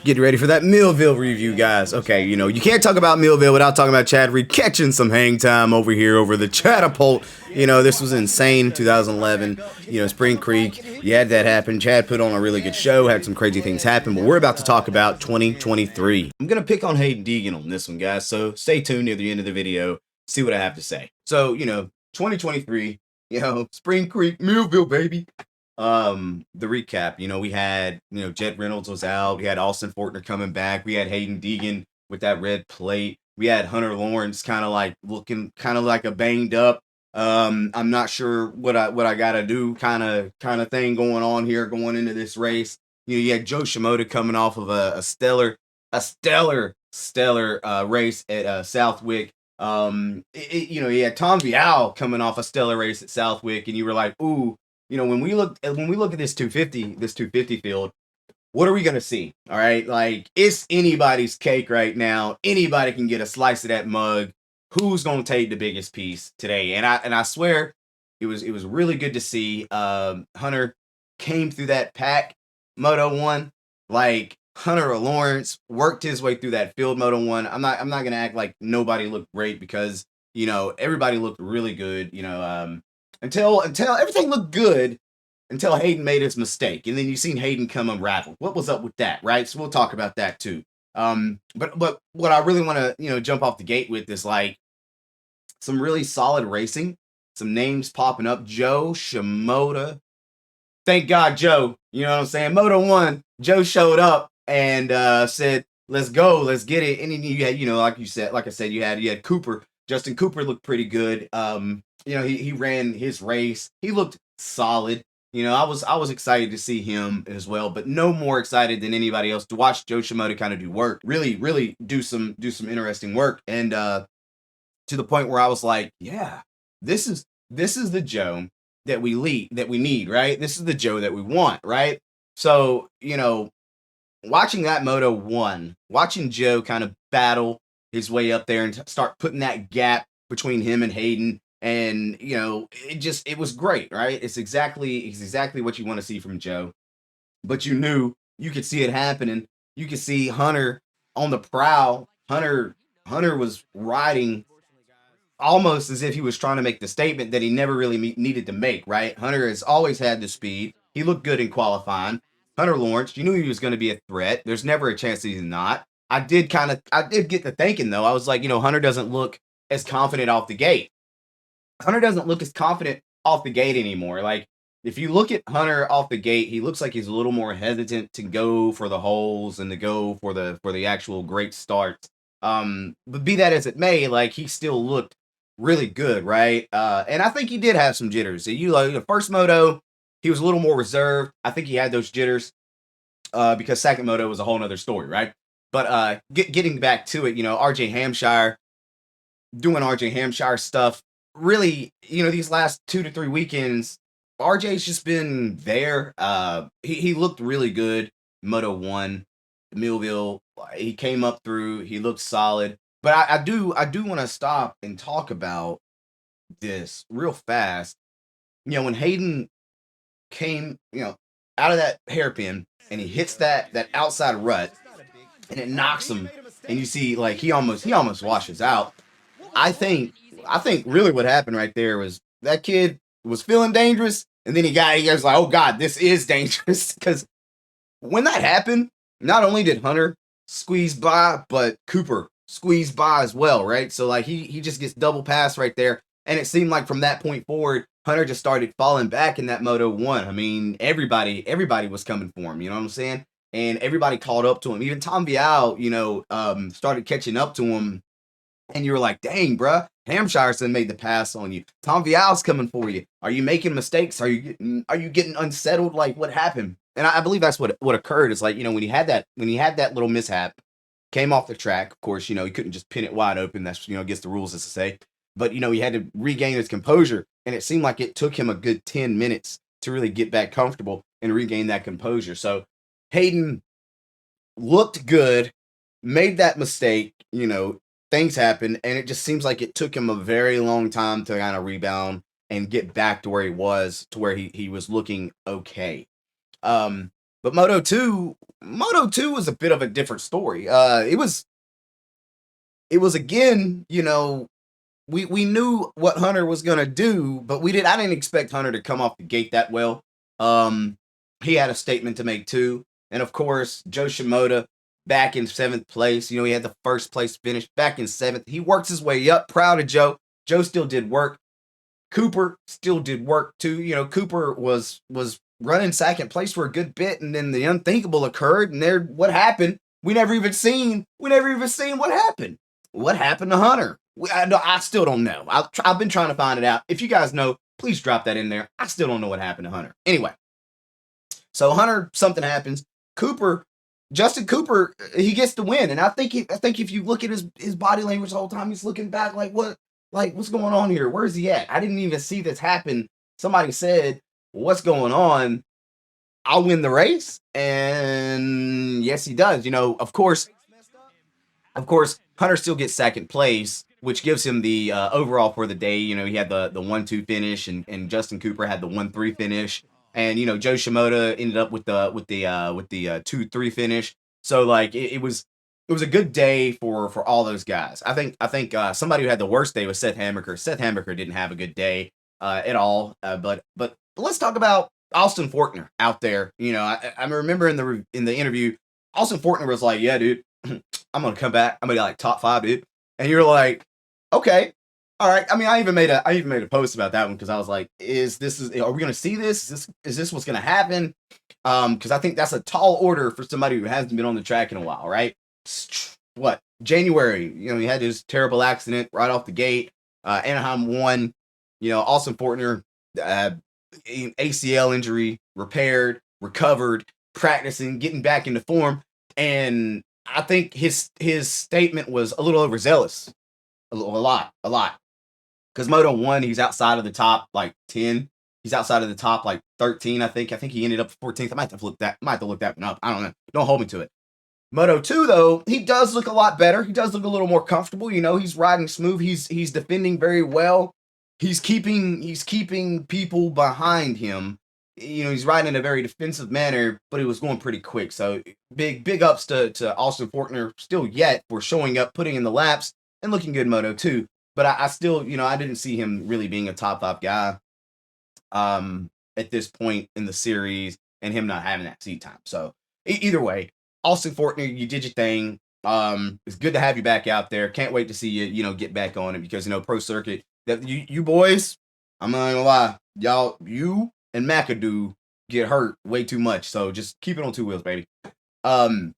Get ready for that Millville review, guys. Okay, you can't talk about Millville without talking about Chad Reed catching some hang time over here over the Catapult. This was insane. 2011, Spring Creek. You had that happen. Chad put on a really good show, had some crazy things happen, but we're about to talk about 2023. I'm going to pick on Hayden Deegan on this one, guys, so stay tuned near the end of the video, see what I have to say. So, 2023, Spring Creek, Millville, baby. The recap, we had, Jet Reynolds was out. We had Austin Fortner coming back. We had Hayden Deegan with that red plate. We had Hunter Lawrence kind of like looking kind of like a banged up. I'm not sure what I gotta do kind of thing going on here going into this race. You had Joe Shimoda coming off of a stellar race at Southwick. You had Tom Vial coming off a stellar race at Southwick, and you were like, ooh. When we look at this 250 field, what are we gonna see? All right, like it's anybody's cake right now. Anybody can get a slice of that mug. Who's gonna take the biggest piece today? And I swear, it was really good to see. Hunter came through that pack. Moto 1, like Hunter Lawrence worked his way through that field. Moto 1. I'm not gonna act like nobody looked great because everybody looked really good. Until everything looked good until Hayden made his mistake, and then you seen Hayden come unraveled. What was up with that, right? So we'll talk about that too. But what I really want to jump off the gate with is like some really solid racing, some names popping up. Joe Shimoda, thank God, Joe. You know what I'm saying? Moto 1, Joe showed up and said, "Let's go, let's get it." And then you had, like I said, you had Cooper. Justin Cooper looked pretty good. He ran his race. He looked solid. I was excited to see him as well, but no more excited than anybody else to watch Joe Shimoda kind of do work. Really do some interesting work. And to the point where I was like, yeah, this is the Joe that we need, right? This is the Joe that we want, right? So, watching that Moto 1, watching Joe kind of battle his way up there and start putting that gap between him and Hayden. And it was great, right? It's exactly what you want to see from Joe. But you could see it happening. You could see Hunter on the prowl. Hunter was riding almost as if he was trying to make the statement that he never really needed to make, right? Hunter has always had the speed. He looked good in qualifying. Hunter Lawrence, you knew he was going to be a threat. There's never a chance that he's not. I did get to thinking though. I was like, Hunter doesn't look as confident off the gate. Hunter doesn't look as confident off the gate anymore. Like if you look at Hunter off the gate, he looks like he's a little more hesitant to go for the holes and to go for the actual great starts. But be that as it may, like he still looked really good, right? And I think he did have some jitters. The first moto, he was a little more reserved. I think he had those jitters because second moto was a whole nother story, right? But getting back to it, RJ Hampshire doing RJ Hampshire stuff. Really, these last 2 to 3 weekends, RJ's just been there. He looked really good. Moto 1, Millville, he came up through. He looked solid. But I do want to stop and talk about this real fast. When Hayden came, out of that hairpin and he hits that outside rut and it knocks him, and you see like he almost washes out. I think really what happened right there was that kid was feeling dangerous, and then he was like, oh God, this is dangerous. Because when that happened, not only did Hunter squeeze by, but Cooper squeezed by as well, right? So like he just gets double passed right there. And it seemed like from that point forward, Hunter just started falling back in that Moto 1. I mean, everybody was coming for him, you know what I'm saying? And everybody caught up to him. Even Tom Vial, started catching up to him. And you were like, dang, bruh, Hampshire's made the pass on you. Tom Vial's coming for you. Are you making mistakes? Are you getting unsettled? Like, what happened? And I believe that's what occurred. Is like, when he had that little mishap, came off the track. Of course, he couldn't just pin it wide open. That's against the rules, as to say. But he had to regain his composure, and it seemed like it took him a good 10 minutes to really get back comfortable and regain that composure. So Hayden looked good, made that mistake, things happen, and it just seems like it took him a very long time to kind of rebound and get back to where he was, to where he was looking okay. But But Moto 2 was a bit of a different story. It was again, we knew what Hunter was gonna do, but I didn't expect Hunter to come off the gate that well. Um, he had a statement to make too, and of course, Joe Shimoda back in seventh place. He had the first place finish back in seventh. He works his way up. Proud of Joe. Joe still did work. Cooper still did work too. Cooper was running second place for a good bit, and then the unthinkable occurred. And what happened? We never even seen what happened. What happened to Hunter? I still don't know. I've been trying to find it out. If you guys know, please drop that in there. I still don't know what happened to Hunter. Anyway, so Hunter, something happens. Justin Cooper, he gets the win, and I think if you look at his body language the whole time, he's looking back like what's going on here? Where's he at? I didn't even see this happen. Somebody said, "What's going on?" I'll win the race, and yes, he does. Of course, Hunter still gets second place, which gives him the overall for the day. He had the 1-2 finish, and Justin Cooper had the 1-3 finish, and Joe Shimoda ended up with the 2-3 finish. So like it was a good day for all those guys. I think somebody who had the worst day was Seth Hammaker. Seth Hammaker didn't have a good day at all. But let's talk about Austin Forkner out there. I remember in the interview, Austin Forkner was like, "Yeah, dude, I'm gonna come back. I'm gonna be like top 5, dude." And you're like, "Okay, all right." I mean, I even made a post about that one because I was like, are we gonna see this? Is this what's gonna happen? Because I think that's a tall order for somebody who hasn't been on the track in a while, right? What, January? He had his terrible accident right off the gate. Anaheim won. Austin Forkner, ACL injury, repaired, recovered, practicing, getting back into form, and I think his statement was a little overzealous, a lot, because Moto 1, he's outside of the top like 10. He's outside of the top like 13, I think. I think he ended up 14th. I might have to look that one up. I don't know. Don't hold me to it. Moto 2, though, he does look a lot better. He does look a little more comfortable. He's riding smooth. He's defending very well. He's keeping people behind him. He's riding in a very defensive manner, but he was going pretty quick. So big ups to Austin Forkner still yet for showing up, putting in the laps, and looking good in Moto 2. But I still, I didn't see him really being a top 5 guy at this point in the series, and him not having that seat time. So either way, Austin Forkner, you did your thing. It's good to have you back out there. Can't wait to see you, get back on it because Pro Circuit. That you boys, I'm not gonna lie, you and McAdoo get hurt way too much. So just keep it on 2 wheels, baby. So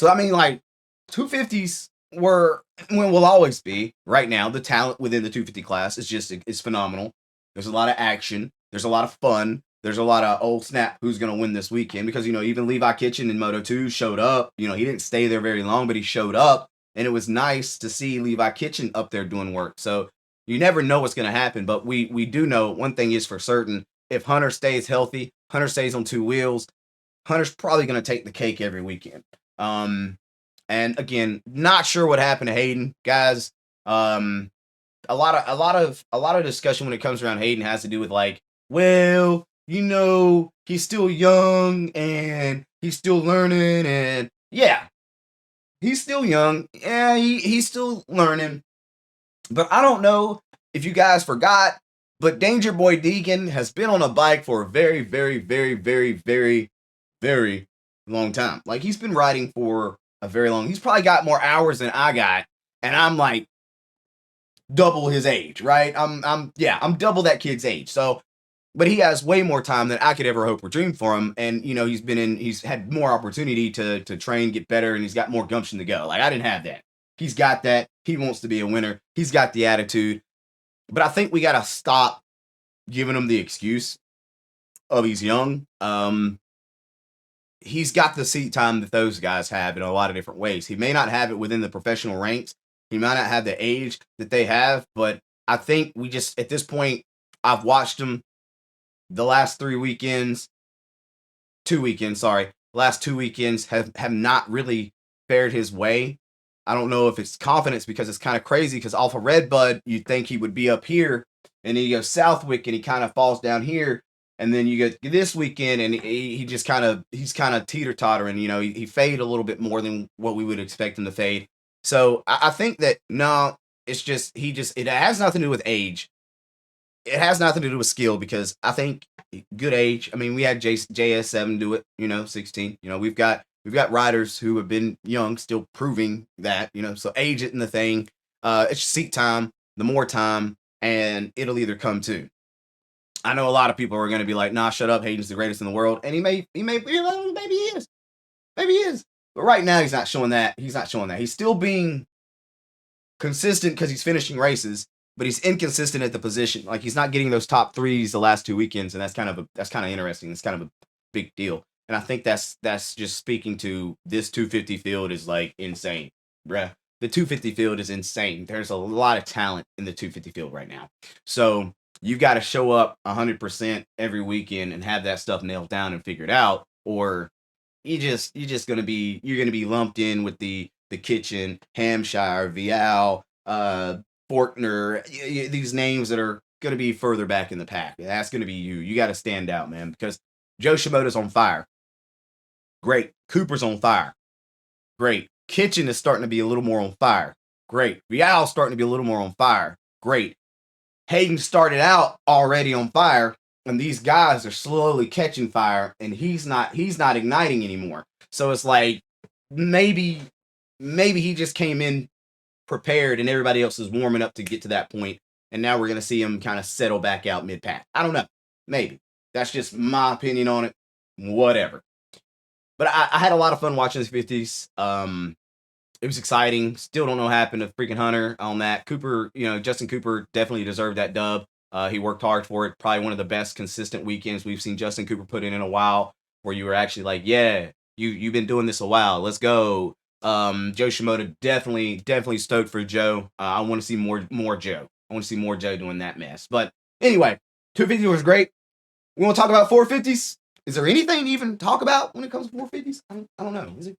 I mean, like 250s will always be right now. The talent within the 250 class is phenomenal. There's a lot of action. There's a lot of fun. There's a lot of old snap. Who's gonna win this weekend? Because even Levi Kitchen in Moto 2 showed up. He didn't stay there very long, but he showed up, and it was nice to see Levi Kitchen up there doing work. So you never know what's gonna happen, but we do know one thing is for certain: if Hunter stays healthy, Hunter stays on 2 wheels, Hunter's probably gonna take the cake every weekend. And again, not sure what happened to Hayden, guys. A lot of discussion when it comes around Hayden has to do with like, well, he's still young and he's still learning, and yeah, he's still young. Yeah, he's still learning. But I don't know if you guys forgot, but Danger Boy Deegan has been on a bike for a very, very, very, very, very, very long time. Like, he's been riding for a very long. He's probably got more hours than I got, and I'm like double his age, right? I'm double that kid's age. So, but he has way more time than I could ever hope or dream for him. And he's had more opportunity to train, get better, and he's got more gumption to go. Like, I didn't have that. He's got that. He wants to be a winner. He's got the attitude. But I think we gotta stop giving him the excuse of he's young. He's got the seat time that those guys have in a lot of different ways. He may not have it within the professional ranks. He might not have the age that they have, but I think we just, at this point, I've watched him the last 2 weekends, last 2 weekends have not really fared his way. I don't know if it's confidence because it's kind of crazy because off of Redbud, you'd think he would be up here, and then he goes Southwick and he kind of falls down here. And then you get this weekend, and he's kind of teeter tottering. You know, he faded a little bit more than what we would expect him to fade. So I think that no, it's just it has nothing to do with age. It has nothing to do with skill because I think good age. I mean, we had JS7 do it. You know, 16. You know, we've got riders who have been young, still proving that. You know, so age isn't the thing. It's just seat time. The more time, and it'll either come to. I know a lot of people are going to be like, "Nah, shut up. Hayden's the greatest in the world," and maybe he is, maybe he is. But right now, he's not showing that. He's not showing that. He's still being consistent because he's finishing races, but he's inconsistent at the position. Like he's not getting those top threes the last 2 weekends, and that's kind of interesting. It's kind of a big deal, and I think that's just speaking to this 250 field is like insane, bruh. The 250 field is insane. There's a lot of talent in the 250 field right now, so you've got to show up 100% every weekend and have that stuff nailed down and figured out, or you're gonna be lumped in with the Kitchen, Hampshire, Vial, Forkner, these names that are gonna be further back in the pack. That's gonna be you. You got to stand out, man, because Joe Shimoda's on fire. Great. Cooper's on fire. Great. Kitchen is starting to be a little more on fire. Great. Vial's starting to be a little more on fire. Great. Hayden started out already on fire, and these guys are slowly catching fire, and he's not igniting anymore. So it's like maybe he just came in prepared, and everybody else is warming up to get to that point, and now we're gonna see him kind of settle back out mid pack. I don't know. Maybe that's just my opinion on it. Whatever. But I had a lot of fun watching this 50s. It was exciting. Still don't know what happened to freaking Hunter on that. Cooper, Justin Cooper definitely deserved that dub. He worked hard for it. Probably one of the best consistent weekends we've seen Justin Cooper put in a while, where you were actually like, yeah, you've been doing this a while. Let's go. Joe Shimoda definitely stoked for Joe. I want to see more Joe. I want to see more Joe doing that mess. But anyway, 250 was great. We want to talk about 450s. Is there anything to even talk about when it comes to 450s? I don't know. Is it?